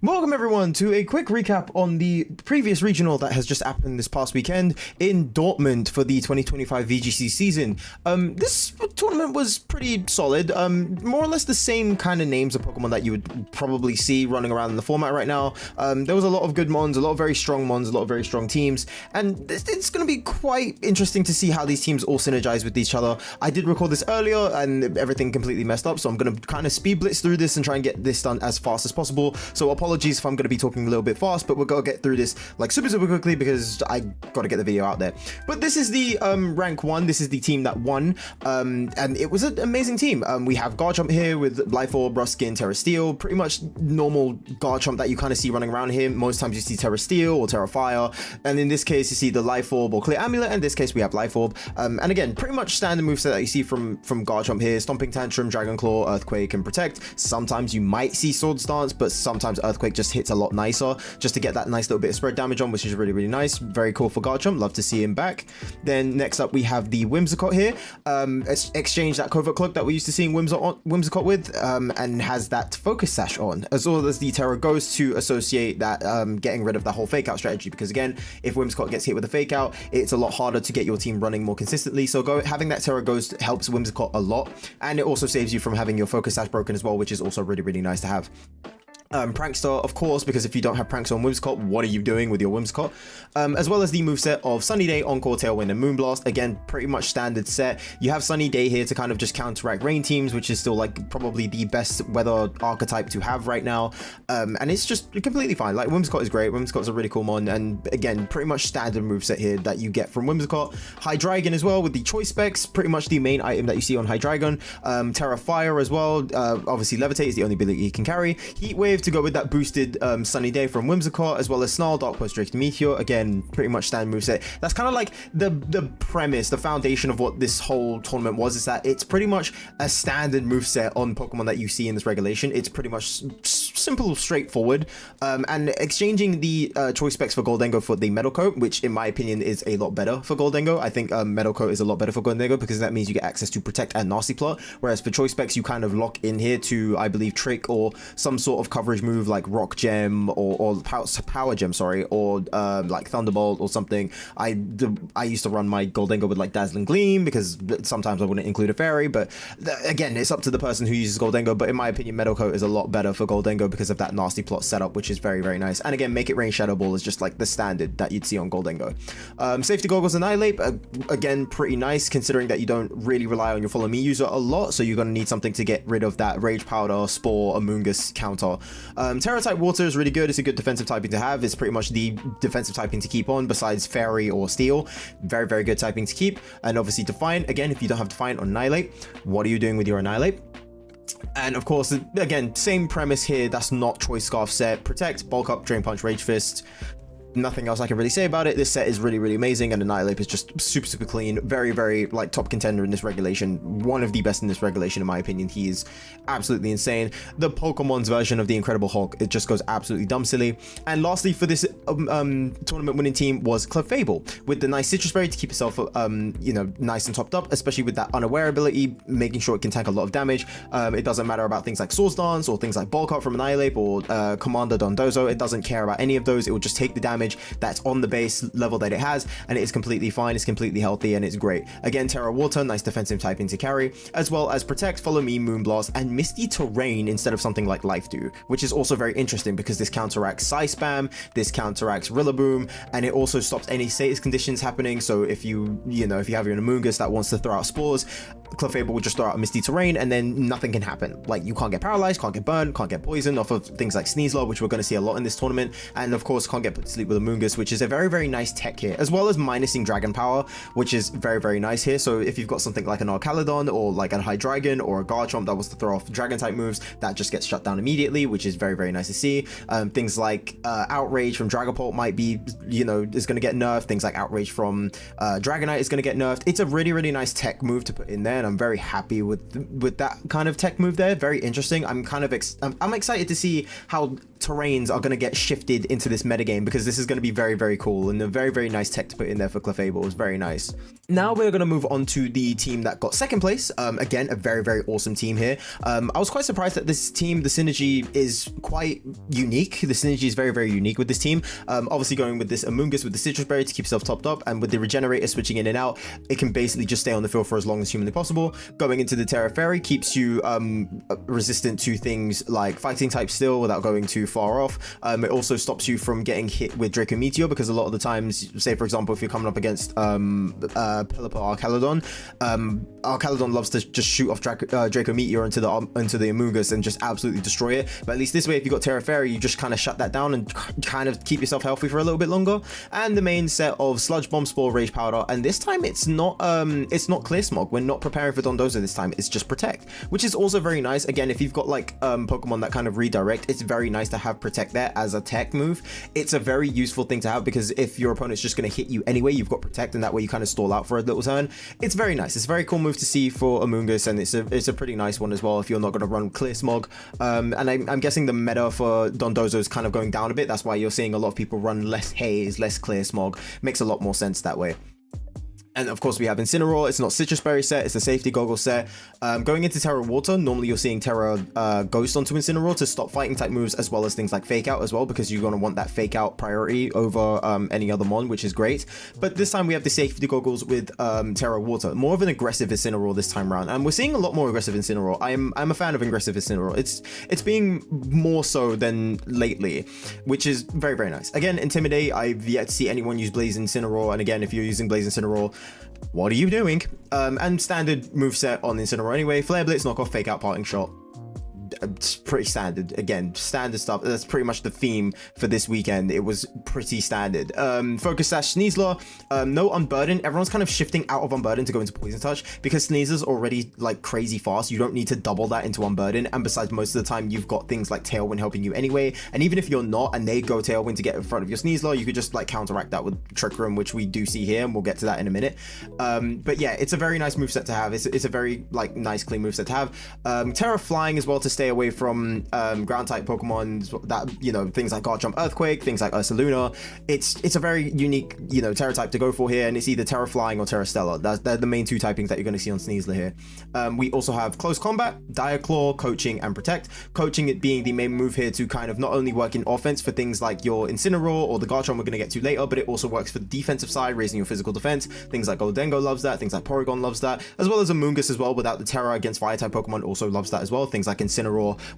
Welcome everyone to a quick recap on the previous regional that has just happened this past weekend in Dortmund for the 2025 VGC season. This tournament was pretty solid, more or less the same kind of names of Pokemon that you would probably see running around in the format right now. There was a lot of good mons, a lot of very strong mons, a lot of very strong teams, and it's going to be quite interesting to see how these teams all synergize with each other. I did record this earlier and everything completely messed up, so I'm going to kind of speed blitz through this and try and get this done as fast as possible. So apologies if I'm going to be talking a little bit fast, but we're going to get through this like super quickly because I got to get the video out there. But this is the rank 1. This is the team that won, and it was an amazing team. We have Garchomp here with Life Orb, Ruskin, Terra Steel, pretty much normal Garchomp that you kind of see running around here. Most times you see Terra Steel or Terra Fire, and in this case you see the Life Orb or Clear Amulet. In this case we have Life Orb, and again pretty much standard moveset that you see from Garchomp here: Stomping Tantrum, Dragon Claw, Earthquake, and Protect. Sometimes you might see Swords Dance, but sometimes Earthquake just hits a lot nicer just to get that nice little bit of spread damage on, which is really nice. Very cool for Garchomp, love to see him back. Then next up we have the Whimsicott here. Exchange that Covert Cloak that we used to seeing Whimsicott with, and has that Focus Sash on, as well as the Terra Ghost to associate that getting rid of the whole fake out strategy, because again if Whimsicott gets hit with a fake out, it's a lot harder to get your team running more consistently. So having that Terra Ghost helps Whimsicott a lot, and it also saves you from having your Focus Sash broken as well, which is also really nice to have. Prankster, of course, because if you don't have Prankster on Whimsicott, what are you doing with your Whimsicott? As well as the moveset of Sunny Day, Encore, Tailwind, and Moonblast. Again, pretty much standard set. You have Sunny Day here to kind of just counteract rain teams, which is still like probably the best weather archetype to have right now. And it's just completely fine. Like, Whimsicott is great. Whimsicott's a really cool mon, and again, pretty much standard moveset here that you get from Whimsicott. Hydreigon as well with the choice specs, pretty much the main item that you see on Hydreigon. Terra Fire as well. Obviously Levitate is the only ability he can carry. Heat Wave to go with that boosted Sunny Day from Whimsicott, as well as Snarl, Dark Pulse, Drake, Meteor. Again, pretty much standard moveset. That's kind of like the premise, the foundation of what this whole tournament was, is that it's pretty much a standard moveset on Pokemon that you see in this regulation. It's pretty much simple, straightforward, and exchanging the choice specs for Goldengo for the Metal Coat, which in my opinion is a lot better for Goldengo. I think Metal Coat is a lot better for Goldengo because that means you get access to Protect and Nasty Plot, whereas for choice specs you kind of lock in here to, I believe, Trick or some sort of coverage move like Rock Gem or Power Gem, sorry, or like Thunderbolt or something. I used to run my Goldengo with like Dazzling Gleam because sometimes I wouldn't include a fairy, but again, it's up to the person who uses Goldengo. But in my opinion, Metal Coat is a lot better for Goldengo because of that Nasty Plot setup, which is very nice. And again, Make It Rain Shadow Ball is just like the standard that you'd see on Goldengo. Safety Goggles Annihilate, again, pretty nice considering that you don't really rely on your Follow Me user a lot, so you're going to need something to get rid of that Rage Powder, Spore, Amoonguss counter. Terra type Water is really good. It's a good defensive typing to have. It's pretty much the defensive typing to keep on besides Fairy or Steel. Very good typing to keep. And obviously Defiant, again, if you don't have Defiant or Annihilate, what are you doing with your Annihilate? And of course, again, same premise here. That's not Choice Scarf set. Protect, Bulk Up, Drain Punch, Rage Fist. Nothing else I can really say about it. This set is really amazing, and Annihilate is just super clean. Very like top contender in this regulation. One of the best in this regulation in my opinion. He is absolutely insane. The Pokemon's version of the Incredible Hulk, it just goes absolutely dumb silly. And lastly for this tournament winning team was Clefable with the nice Citrus Berry to keep yourself you know, nice and topped up, especially with that Unaware ability, making sure it can tank a lot of damage. It doesn't matter about things like Swords Dance or things like Bulk Up from Annihilate or Commander Dondozo. It doesn't care about any of those. It will just take the damage that's on the base level that it has, and it is completely fine. It's completely healthy and it's great. Again, Terra Water, nice defensive typing to carry, as well as Protect, Follow Me, Moonblast, and Misty Terrain instead of something like Life Dew, which is also very interesting because this counteracts Psy Spam, this counteracts Rillaboom, and it also stops any status conditions happening. So if you have your Amoonguss that wants to throw out spores, Clefable will just throw out Misty Terrain and then nothing can happen. Like, you can't get paralyzed, can't get burned, can't get poisoned off of things like Sneasler, which we're going to see a lot in this tournament, and of course can't get put to sleep with Amoonguss, which is a very nice tech here, as well as minusing Dragon Power, which is very nice here. So if you've got something like an Arcaludon or like a Hydreigon or a Garchomp that wants to throw off Dragon type moves, that just gets shut down immediately, which is very nice to see. Things like Outrage from Dragapult might be, is going to get nerfed. Things like Outrage from Dragonite is going to get nerfed. It's a really nice tech move to put in there, and I'm very happy with that kind of tech move there. Very interesting. I'm excited to see how terrains are going to get shifted into this metagame, because this is going to be very, very cool and a very, very nice tech to put in there for Clefable. It's very nice. Now we're going to move on to the team that got second place. Again, a very, very awesome team here. I was quite surprised that this team, the synergy is quite unique. The synergy is very, very unique with this team. Obviously going with this Amoonguss with the Citrus Berry to keep yourself topped up, and with the Regenerator switching in and out, it can basically just stay on the field for as long as humanly possible. Going into the Terra Fairy keeps you resistant to things like fighting type still without going too far off. It also stops you from getting hit with Draco Meteor, because a lot of the times, say for example, if you're coming up against Pelipper Archaludon, Archaludon loves to just shoot off Draco Meteor into the Amoonguss and just absolutely destroy it. But at least this way, if you got Terra Fairy, you just kind of shut that down and kind of keep yourself healthy for a little bit longer. And the main set of Sludge Bomb, Spore, Rage Powder, and this time it's not Clear Smog. We're not preparing for Dondozo this time. It's just Protect, which is also very nice. Again, if you've got like Pokemon that kind of redirect, it's very nice to have Protect there as a tech move. It's a very useful thing to have, because if your opponent's just going to hit you anyway, you've got Protect, and that way you kind of stall out for a little turn. It's very nice. It's a very cool move to see for Amoonguss, and it's a pretty nice one as well if you're not going to run Clear Smog. And I'm guessing the meta for Dondozo is kind of going down a bit. That's why you're seeing a lot of people run less Haze, less Clear Smog. Makes a lot more sense that way. And of course we have Incineroar. It's not Citrus Berry set, it's a safety goggle set. Going into Terra Water, normally you're seeing Terra Ghost onto Incineroar to stop fighting type moves, as well as things like Fake Out as well, because you're going to want that Fake Out priority over any other mon, which is great. But this time we have the safety goggles with Terra Water. More of an aggressive Incineroar this time around, and we're seeing a lot more aggressive Incineroar. I'm a fan of aggressive Incineroar. It's being more so than lately, which is very, very nice. Again, Intimidate, I've yet to see anyone use Blaze Incineroar, and again, if you're using Blaze Incineroar, what are you doing? And standard moveset on Incineroar anyway. Flare Blitz, knock off, Fake Out, Parting Shot. It's pretty standard. Again, standard stuff. That's pretty much the theme for this weekend. It was pretty standard. Focus Sash, Sneasler, no Unburden. Everyone's kind of shifting out of Unburden to go into Poison Touch, because Sneasler's already like crazy fast. You don't need to double that into Unburden, and besides, most of the time you've got things like Tailwind helping you anyway, and even if you're not and they go Tailwind to get in front of your Sneasler, you could just like counteract that with Trick Room, which we do see here, and we'll get to that in a minute. But yeah, it's a very nice moveset to have. It's a very like nice clean moveset to have. Terra Flying as well to stay away from ground type Pokemon that, you know, things like Guard Jump Earthquake, things like Ursaluna. It's a very unique, you know, Terra type to go for here, and it's either Terra Flying or Terra Stellar. They're the main two typings that you're going to see on Sneasler here. We also have Close Combat, Dire Claw, Coaching, and Protect. Coaching it being the main move here to kind of not only work in offense for things like your Incineroar or the Garchomp we're going to get to later, but it also works for the defensive side, raising your physical defense. Things like Goldengo loves that, things like Porygon loves that, as well as Amoonguss as well, without the Terra against Fire type Pokemon, also loves that as well. Things like Incineroar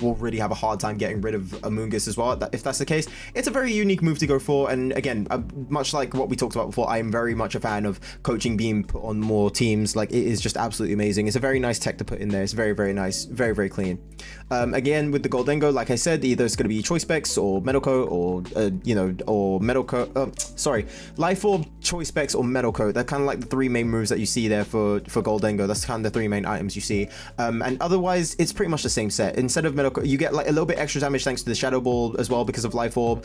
will really have a hard time getting rid of Amoonguss as well, if that's the case. It's a very unique move to go for, and again, much like what we talked about before, I am very much a fan of Coaching being put on more teams. Like, it is just absolutely amazing. It's a very nice tech to put in there. It's very, very nice, very, very clean. Again, with the Goldengo, like I said, either it's going to be Choice Specs or Metal Coat, or you know, or Metal Coat, sorry, Life Orb, Choice Specs, or Metal Coat. They're kind of like the three main moves that you see there for Goldengo. That's kind of the three main items you see, and otherwise it's pretty much the same set. Instead of Metal Coat, you get like a little bit extra damage thanks to the Shadow Ball as well because of Life Orb,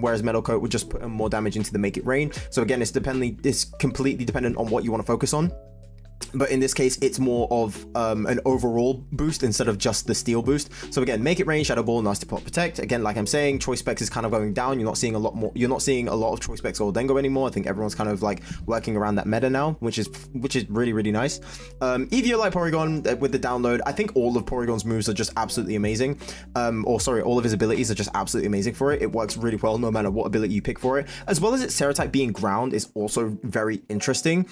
whereas Metal Coat would just put more damage into the Make It Rain. So again, it's completely dependent on what you want to focus on. But in this case, it's more of an overall boost instead of just the steel boost. So again, Make It Rain, Shadow Ball, Nasty Plot, Protect. Again, like I'm saying, Choice Specs is kind of going down. You're not seeing a lot more. You're not seeing a lot of Choice Specs or Dengo anymore. I think everyone's kind of like working around that meta now, which is really, really nice. Eviolite Porygon with the download. I think all of Porygon's moves are just absolutely amazing. Or sorry, all of his abilities are just absolutely amazing for it. It works really well no matter what ability you pick for it. As well as its Terra type being ground is also very interesting.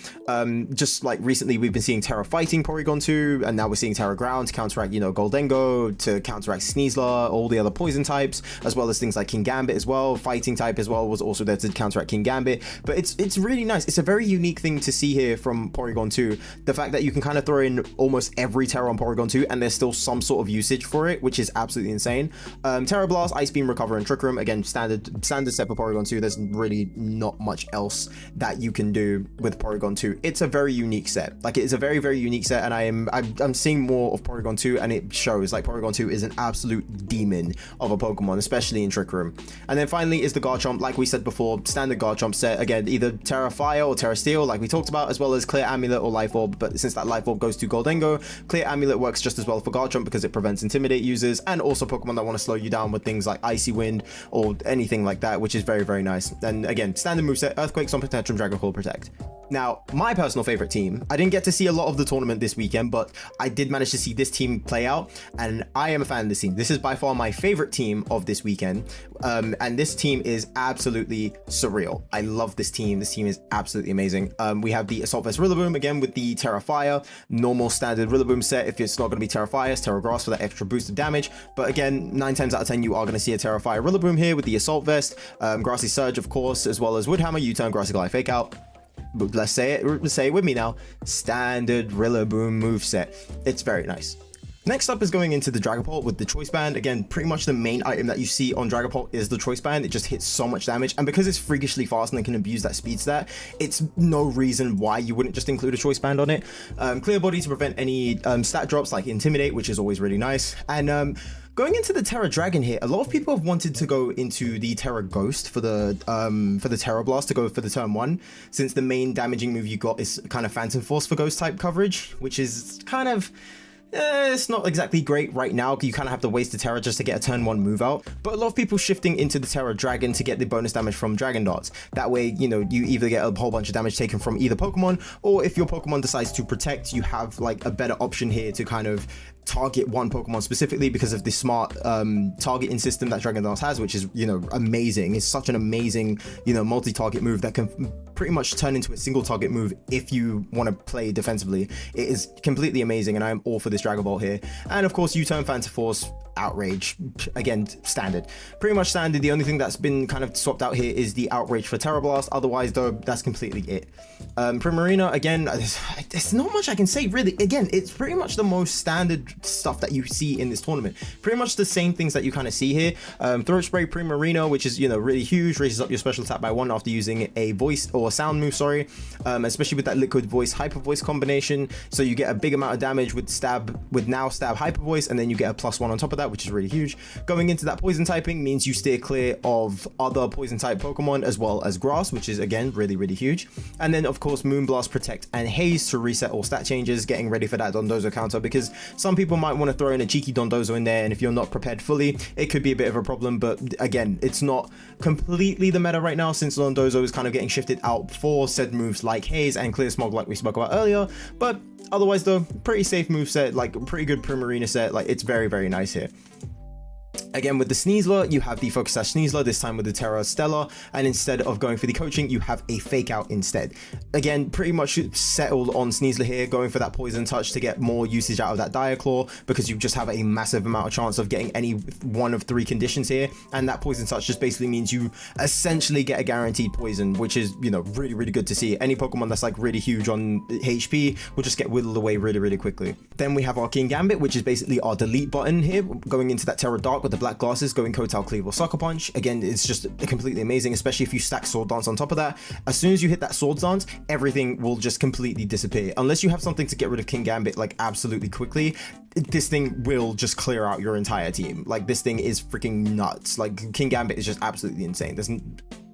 Just like recently we've been seeing Terra Fighting Porygon 2, and now we're seeing Terra Ground to counteract, you know, Goldengo, to counteract Sneasler, all the other poison types, as well as things like King Gambit as well. Fighting type as well was also there to counteract King Gambit. But it's really nice. It's a very unique thing to see here from Porygon 2. The fact that you can kind of throw in almost every Terra on Porygon 2 and there's still some sort of usage for it, which is absolutely insane. Terra Blast, Ice Beam, Recover, and Trick Room. Again, standard set for Porygon 2. There's really not much else that you can do with Porygon 2. It's a very unique set. Like, it is a very, very unique set, and I'm seeing more of Porygon 2, and it shows. Like, Porygon 2 is an absolute demon of a Pokemon, especially in Trick Room. And then finally is the Garchomp. Like we said before, standard Garchomp set, again, either Terra Fire or Terra Steel, like we talked about, as well as Clear Amulet or Life Orb. But since that Life Orb goes to Goldengo, Clear Amulet works just as well for Garchomp because it prevents Intimidate users, and also Pokemon that want to slow you down with things like Icy Wind or anything like that, which is very, very nice. And again, standard moveset, Earthquake, Stomp, Tantrum, Dragon Claw, Protect. Now, my personal favorite team, I didn't get to see a lot of the tournament this weekend, but I did manage to see this team play out, and I am a fan of this team. This is by far my favorite team of this weekend, and this team is absolutely surreal. I love this team. This team is absolutely amazing. We have the Assault Vest Rillaboom, again with the Terra Fire, normal standard Rillaboom set. If it's not going to be Terra Fire, it's Terra Grass for that extra boost of damage, but again, 9 times out of 10, you are going to see a Terra Fire Rillaboom here with the Assault Vest, Grassy Surge, of course, as well as Wood Hammer, U-Turn, Grassy Glide, Fake Out. But let's say it with me now. Standard Rillaboom moveset. It's very nice. Next up is going into the Dragapult with the Choice Band. Again, pretty much the main item that you see on Dragapult is the Choice Band. It just hits so much damage, and because it's freakishly fast and it can abuse that speed stat, it's no reason why you wouldn't just include a Choice Band on it. Clear Body to prevent any stat drops like Intimidate, which is always really nice. And going into the Terra Dragon here, a lot of people have wanted to go into the Terra Ghost for the Terra Blast to go for the turn 1, since the main damaging move you got is kind of Phantom Force for Ghost type coverage, which is kind of it's not exactly great right now. You kind of have to waste the Terra just to get a turn 1 move out, but a lot of people shifting into the Terra Dragon to get the bonus damage from Dragon Darts. That way, you know, you either get a whole bunch of damage taken from either Pokemon, or if your Pokemon decides to protect, you have like a better option here to kind of target one Pokemon specifically because of the smart targeting system that Dragon Dance has, which is, you know, amazing. It's such an amazing, you know, multi-target move that can pretty much turn into a single target move if you want to play defensively. It is completely amazing, and I'm all for this Dragon Ball here. And of course, U-Turn, Phantom Force, Outrage, again, standard. Pretty much standard. The only thing that's been kind of swapped out here is the Outrage for Terra Blast. Otherwise, though, that's completely it. Primarina, again, there's not much I can say, really. Again, it's pretty much the most standard stuff that you see in this tournament. Pretty much the same things that you kind of see here. Throat Spray Primarina, which is, you know, really huge, raises up your special attack by 1 after using a voice or sound move, sorry, especially with that Liquid Voice Hyper Voice combination. So you get a big amount of damage with stab, with now stab Hyper Voice, and then you get a +1 on top of that, which is really huge. Going into that poison typing means you steer clear of other poison type Pokemon as well as grass, which is again really, really huge. And then of course Moonblast, Protect, and Haze to reset all stat changes, getting ready for that Dondozo counter, because some people might want to throw in a cheeky Dondozo in there, and if you're not prepared fully, it could be a bit of a problem. But again, it's not completely the meta right now, since Dondozo is kind of getting shifted out for said moves like Haze and Clear Smog, like we spoke about earlier. But otherwise though, pretty safe move set, like pretty good Primarina set. Like, it's very, very nice here. Again, with the Sneasler, you have the Focus Sash Sneasler, this time with the Terra Stella, and instead of going for the coaching, you have a Fake Out instead. Again, pretty much settled on Sneasler here, going for that Poison Touch to get more usage out of that Dire Claw, because you just have a massive amount of chance of getting any one of 3 conditions here, and that Poison Touch just basically means you essentially get a guaranteed poison, which is, you know, really, really good to see. Any Pokemon that's like really huge on HP will just get whittled away really, really quickly. Then we have our King Gambit, which is basically our delete button here, going into that Terra Dark with the black glasses, going Kotal Cleave or Sucker Punch. Again, it's just completely amazing, especially if you stack Sword Dance on top of that. As soon as you hit that Sword Dance, everything will just completely disappear. Unless you have something to get rid of King Gambit like absolutely quickly, this thing will just clear out your entire team. Like, this thing is freaking nuts. Like, King Gambit is just absolutely insane.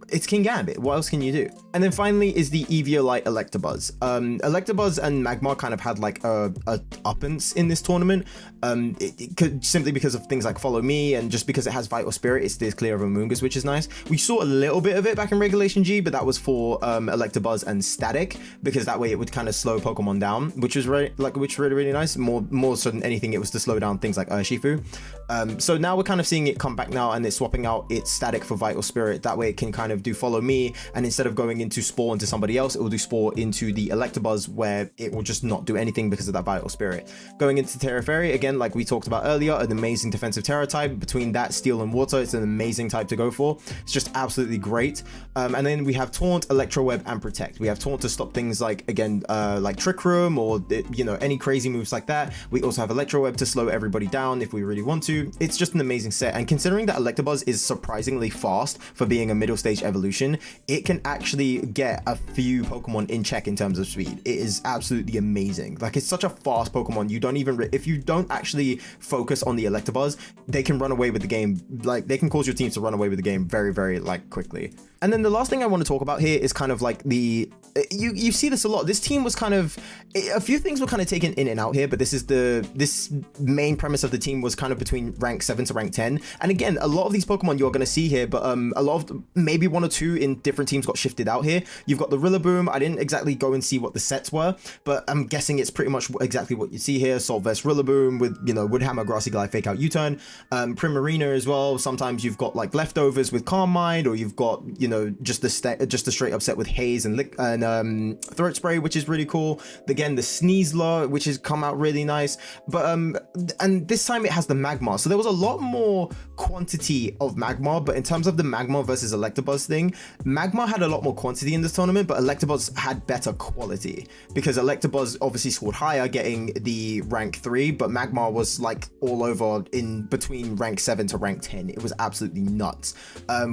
It's King Gambit. What else can you do? And then finally is the Eviolite Electabuzz. Electabuzz and Magmar kind of had like a uppance in this tournament. It could, simply because of things like Follow Me, and just because it has Vital Spirit, it stays clear of Amoonguss, which is nice. We saw a little bit of it back in Regulation G, but that was for Electabuzz and Static, because that way it would kind of slow Pokemon down, which was really nice. More so than anything, it was to slow down things like Urshifu. So now we're kind of seeing it come back now, and it's swapping out its Static for Vital Spirit. That way it can kind of do Follow Me, and instead of going into Spore into somebody else, it will do Spore into the Electabuzz, where it will just not do anything because of that Vital Spirit. Going into Terra Fairy, again, like we talked about earlier, an amazing defensive Terra type. Between that, Steel, and Water, it's an amazing type to go for. It's just absolutely great. And then we have Taunt, Electro Web, and Protect. We have Taunt to stop things like, again, like Trick Room, or, you know, any crazy moves like that. We also have Electro Web to slow everybody down if we really want to. It's just an amazing set, and considering that Electabuzz is surprisingly fast for being a middle stage evolution, it can actually get a few Pokemon in check in terms of speed. It is absolutely amazing. Like, it's such a fast Pokemon. You don't even, if you don't actually focus on the Electabuzz, they can run away with the game. Like, they can cause your teams to run away with the game very, very, like, quickly. And then the last thing I want to talk about here is kind of like the, you see this a lot. This team was kind of, a few things were kind of taken in and out here, but this main premise of the team was kind of between rank 7 to rank 10. And again, a lot of these Pokemon you're going to see here, but a lot of, maybe one or two in different teams got shifted out here. You've got the Rillaboom. I didn't exactly go and see what the sets were, but I'm guessing it's pretty much exactly what you see here. Assault Vest Rillaboom with, you know, Woodhammer, Grassy Glide, Fake Out U-Turn, Primarina as well. Sometimes you've got like leftovers with Calm Mind, or you've got, you know, just a straight up set with Haze and Throat Spray, which is really cool. Again, the Sneasler, which has come out really nice. But and this time it has the Magmar, so there was a lot more quantity of Magmar. But in terms of the Magmar versus Electabuzz thing, Magmar had a lot more quantity in this tournament, but Electabuzz had better quality, because Electabuzz obviously scored higher, getting the rank 3, but Magmar was like all over in between rank 7 to rank 10. It was absolutely nuts.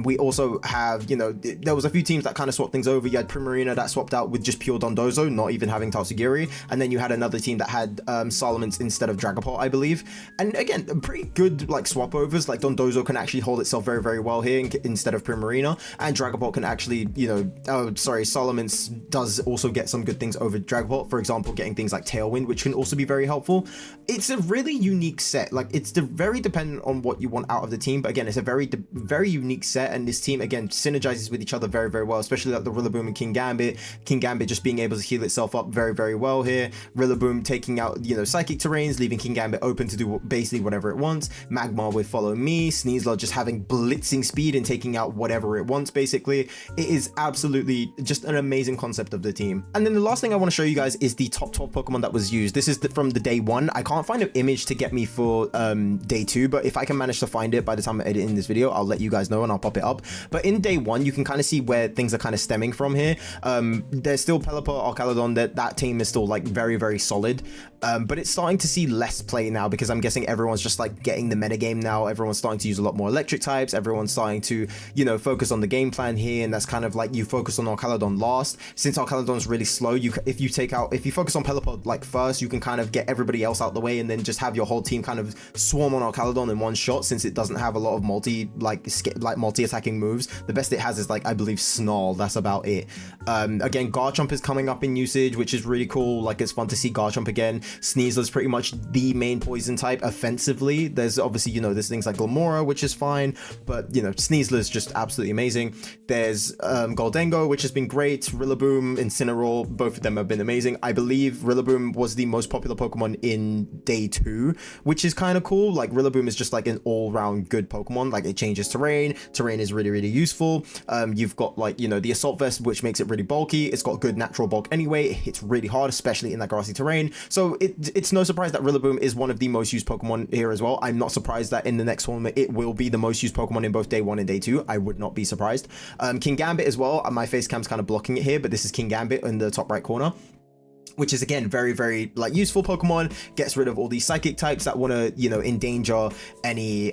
We also have, you know, there was a few teams that kind of swapped things over. You had Primarina that swapped out with just pure Dondozo, not even having Tatsugiri, and then you had another team that had Salamence instead of Dragapult, I believe. And again, pretty good like swap overs. Like Dondozo can actually hold itself very, very well here instead of Primarina, and Dragapult can actually, you know, Salamence does also get some good things over Dragapult, for example, getting things like Tailwind, which can also be very helpful. It's a really unique set. Like, it's very dependent on what you want out of the team, but again, it's a very unique set, and this team again synergizes with each other very, very well, especially like the Rillaboom and King Gambit just being able to heal itself up very, very well here. Rillaboom taking out, you know, psychic terrains, leaving King Gambit open to do basically whatever it wants. Magmar with Follow Me, Sneasler just having blitzing speed and taking out whatever it wants, basically. It is absolutely just an amazing concept of the team. And then the last thing I want to show you guys is the top 12 Pokemon that was used. This is from the day 1. I can't find an image to get me for day 2, but if I can manage to find it by the time I edit in this video, I'll let you guys know and I'll pop it up. But in day 1, you can kind of see where things are kind of stemming from here. There's still Pelipper, Archaludon, that team is still like very, very solid, but it's starting to see less play now, because I'm guessing everyone's just like getting the metagame now. Everyone's starting to use a lot more electric types. Everyone's starting to, you know, focus on the game plan here, and that's kind of like you focus on Archaludon last. Since Archaludon's really slow, if you focus on Pelipper like first, you can kind of get everybody else out the way and then just have your whole team kind of swarm on Archaludon in one shot, since it doesn't have a lot of multi-attacking moves. The best it has is like, I believe, Snarl. That's about it. Again, Garchomp is coming up in usage, which is really cool. Like, it's fun to see Garchomp again. Sneasler's pretty much the main poison type offensively. There's obviously, you know, there's things like Glamora, which is fine, but you know, Sneasler's just absolutely amazing. There's Goldengo, which has been great. Rillaboom, Incineroar, both of them have been amazing. I believe Rillaboom was the most popular Pokemon in day 2, which is kind of cool. Like, Rillaboom is just like an all-round good Pokemon. Like, it changes terrain is really, really useful. You've got like, you know, the Assault Vest, which makes it really bulky. It's got good natural bulk anyway. It hits really hard, especially in that grassy terrain. So it's no surprise that Rillaboom is one of the most used Pokemon here as well. I'm not surprised that in the next tournament it will be the most used Pokemon in both day 1 and day 2. I would not be surprised. King Gambit as well. My face cam's kind of blocking it here, but this is King Gambit in the top right corner, which is again very, very like useful Pokemon. Gets rid of all these psychic types that want to, you know, endanger any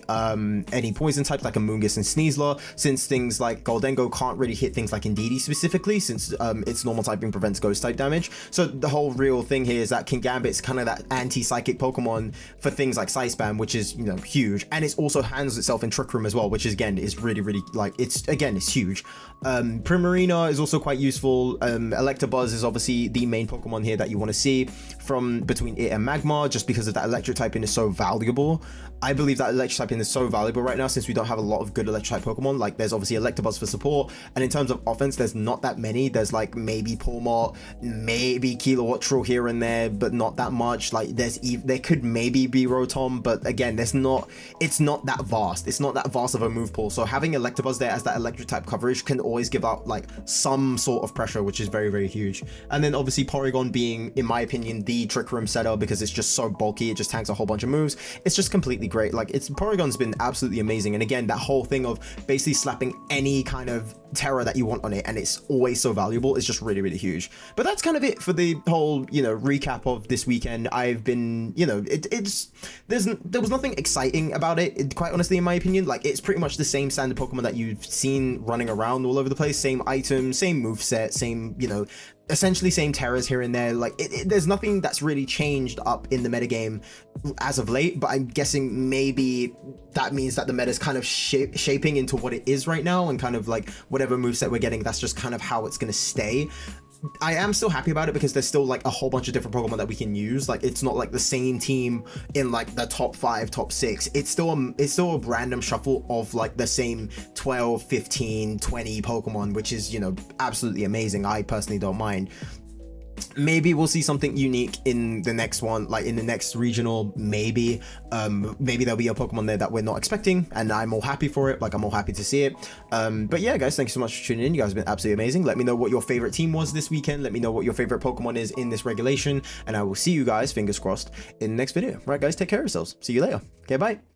poison types like Amoonguss and Sneasler, since things like Goldengo can't really hit things like Indeedee specifically, since its normal typing prevents ghost type damage. So the whole real thing here is that King Gambit's kind of that anti-psychic Pokemon for things like Psy Spam, which is, you know, huge, and it also handles itself in Trick Room as well, which is again is really, really like it's huge. Primarina is also quite useful. Electabuzz is obviously the main Pokemon here that you want to see from between it and Magmar, just because of that electric typing is so valuable. I believe that electric typing is so valuable right now, since we don't have a lot of good electric type Pokemon. Like, there's obviously Electabuzz for support, and in terms of offense, there's not that many. There's like maybe Pawmot, maybe Kilowattrel here and there, but not that much. Like, there could maybe be Rotom, but again, it's not that vast. It's not that vast of a move pool. So having Electabuzz there as that electric type coverage can always give out like some sort of pressure, which is very, very huge. And then obviously Porygon being, in my opinion, the Trick Room setter, because it's just so bulky. It just tanks a whole bunch of moves. It's just completely great. Like, Porygon's been absolutely amazing. And again, that whole thing of basically slapping any kind of terror that you want on it, and it's always so valuable. It's just really, really huge. But that's kind of it for the whole, you know, recap of this weekend. I've been, you know, there was nothing exciting about it, quite honestly, in my opinion. Like, it's pretty much the same standard Pokemon that you've seen running around all over the place, same items, same moveset, same, you know, essentially same terrors here and there. Like, there's nothing that's really changed up in the metagame as of late, but I'm guessing maybe that means that the meta is kind of shaping into what it is right now, and kind of like whatever moveset we're getting, that's just kind of how it's going to stay. I am still happy about it because there's still like a whole bunch of different Pokemon that we can use. Like, it's not like the same team in like the top 5, top 6. It's still a random shuffle of like the same 12, 15, 20 Pokemon, which is, you know, absolutely amazing. I personally don't mind. Maybe we'll see something unique in the next one, like in the next regional. Maybe there'll be a Pokemon there that we're not expecting, and I'm all happy for it. Like, I'm all happy to see it. But yeah, guys, thank you so much for tuning in. You guys have been absolutely amazing. Let me know what your favorite team was this weekend. Let me know what your favorite Pokemon is in this regulation, and I will see you guys, fingers crossed, in the next video. Right, guys, take care of yourselves. See you later. Okay, bye.